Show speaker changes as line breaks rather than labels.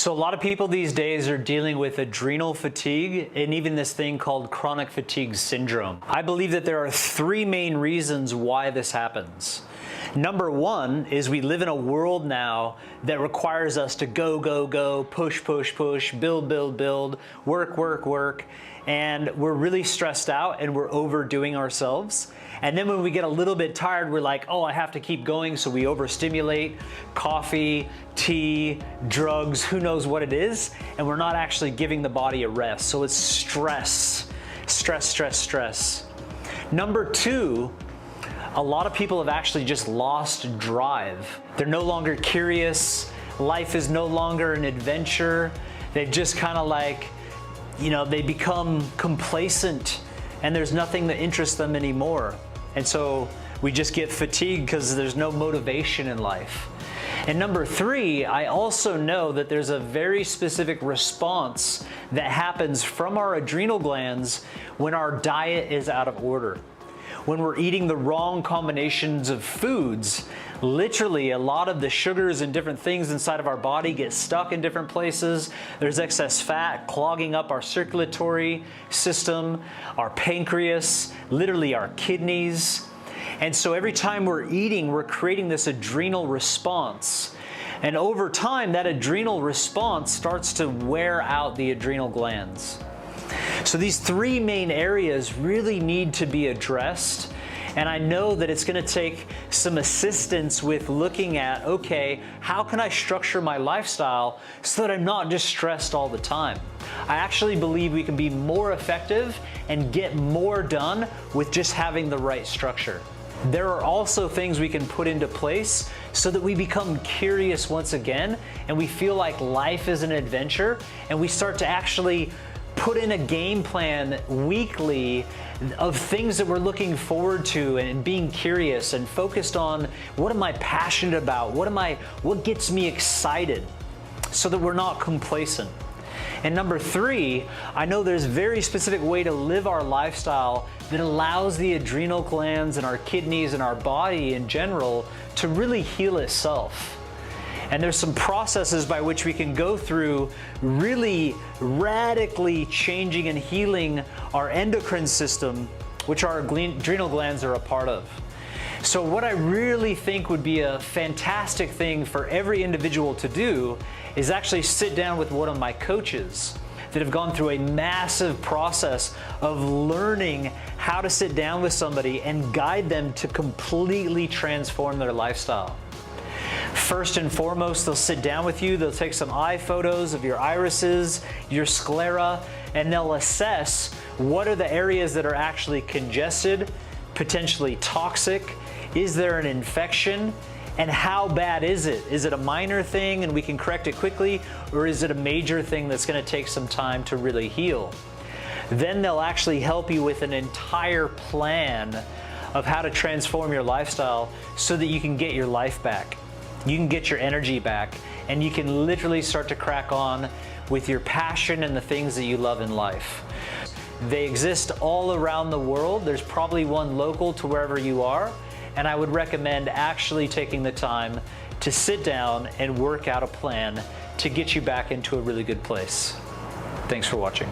So a lot of people these days are dealing with adrenal fatigue and even this thing called chronic fatigue syndrome. I believe that there are three main reasons why this happens. Number one is we live in a world now that requires us to go, go, go, push, push, push, build, build, build, work, work, work, and we're really stressed out and we're overdoing ourselves. And then when we get a little bit tired, we're like, oh, I have to keep going, so we overstimulate, coffee, tea, drugs, who knows what it is, and we're not actually giving the body a rest. So it's stress, stress, stress, stress. Number two, a lot of people have actually just lost drive. They're no longer curious. Life is no longer an adventure. They've just kind of like, they become complacent and there's nothing that interests them anymore. And so we just get fatigued because there's no motivation in life. And number three, I also know that there's a very specific response that happens from our adrenal glands when our diet is out of order. When we're eating the wrong combinations of foods, literally a lot of the sugars and different things inside of our body get stuck in different places. There's excess fat clogging up our circulatory system, our pancreas, literally our kidneys. And so every time we're eating, we're creating this adrenal response. And over time, that adrenal response starts to wear out the adrenal glands. So these three main areas really need to be addressed. And I know that it's going to take some assistance with looking at, okay, how can I structure my lifestyle so that I'm not just stressed all the time? I actually believe we can be more effective and get more done with just having the right structure. There are also things we can put into place so that we become curious once again and we feel like life is an adventure and we start to actually put in a game plan weekly of things that we're looking forward to and being curious and focused on what am I passionate about, what gets me excited, so that we're not complacent. And number three, I know there's a very specific way to live our lifestyle that allows the adrenal glands and our kidneys and our body in general to really heal itself. And there's some processes by which we can go through really radically changing and healing our endocrine system, which our adrenal glands are a part of. So what I really think would be a fantastic thing for every individual to do is actually sit down with one of my coaches that have gone through a massive process of learning how to sit down with somebody and guide them to completely transform their lifestyle. First and foremost, they'll sit down with you, they'll take some eye photos of your irises, your sclera, and they'll assess what are the areas that are actually congested, potentially toxic, is there an infection, and how bad is it? Is it a minor thing and we can correct it quickly, or is it a major thing that's going to take some time to really heal? Then they'll actually help you with an entire plan of how to transform your lifestyle so that you can get your life back. You can get your energy back, and you can literally start to crack on with your passion and the things that you love in life. They exist all around the world. There's probably one local to wherever you are, and I would recommend actually taking the time to sit down and work out a plan to get you back into a really good place. Thanks for watching.